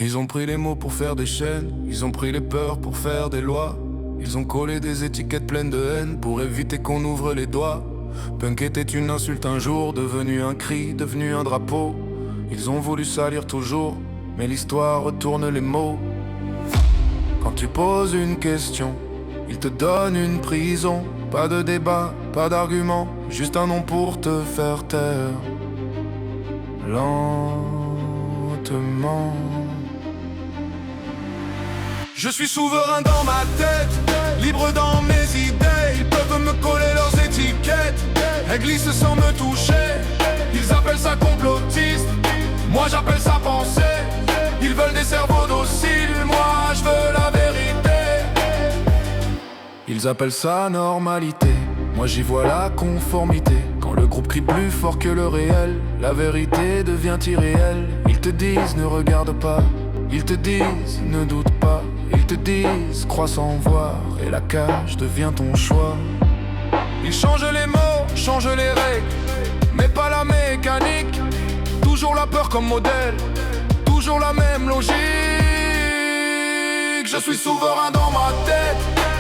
Ils ont pris les mots pour faire des chaînes, ils ont pris les peurs pour faire des lois. Ils ont collé des étiquettes pleines de haine pour éviter qu'on ouvre les doigts. Punk était une insulte un jour, devenu un cri, devenu un drapeau. Ils ont voulu salir toujours, mais l'histoire retourne les mots. Quand tu poses une question, ils te donnent une prison. Pas de débat, pas d'argument, juste un nom pour te faire taire. Lentement. Je suis souverain dans ma tête, libre dans mes idées. Ils peuvent me coller leurs étiquettes, elles glissent sans me toucher. Ils appellent ça complotiste, moi j'appelle ça pensée. Ils veulent des cerveaux dociles, moi je veux la vérité. Ils appellent ça normalité, moi j'y vois la conformité. Quand le groupe crie plus fort que le réel, la vérité devient irréelle. Ils te disent ne regarde pas, ils te disent ne doute pas. Ils te disent crois sans voir, et la cage devient ton choix. Ils changent les mots, changent les règles, mais pas la mécanique. Toujours la peur comme modèle, toujours la même logique. Je suis souverain dans ma tête,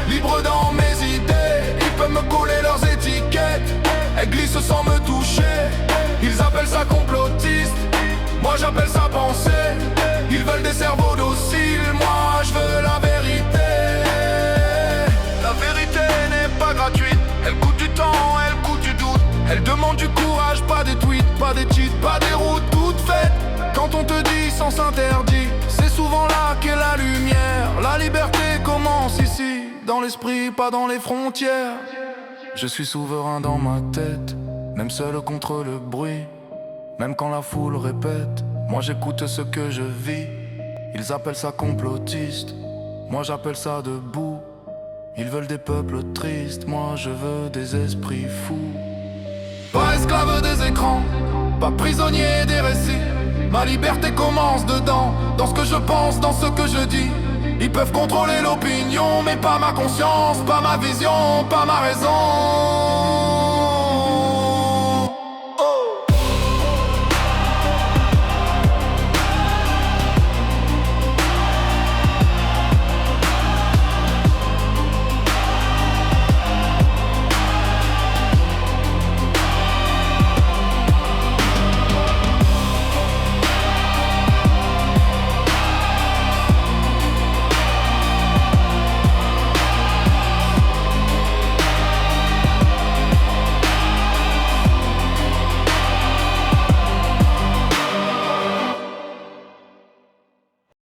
libre dans mes idées. Ils peuvent me coller leurs étiquettes, elles glissent sans me toucher. Ils appellent ça complotiste, moi j'appelle ça pensée. Ils veulent des cerveaux dociles, moi je veux la vérité. La vérité n'est pas gratuite, elle coûte du temps, elle coûte du doute. Elle demande du courage, pas des tweets, pas des cheats, pas des routes toutes faites. Quand on te dit sens interdit, c'est souvent là qu'est la lumière. La liberté commence ici, dans l'esprit, pas dans les frontières. Je suis souverain dans ma tête, même seul contre le bruit. Même quand la foule répète, moi j'écoute ce que je vis. Ils appellent ça complotiste, moi j'appelle ça debout. Ils veulent des peuples tristes, moi je veux des esprits fous. Pas esclave des écrans, pas prisonnier des récits. Ma liberté commence dedans, dans ce que je pense, dans ce que je dis. Ils peuvent contrôler l'opinion, mais pas ma conscience, pas ma vision, pas ma raison.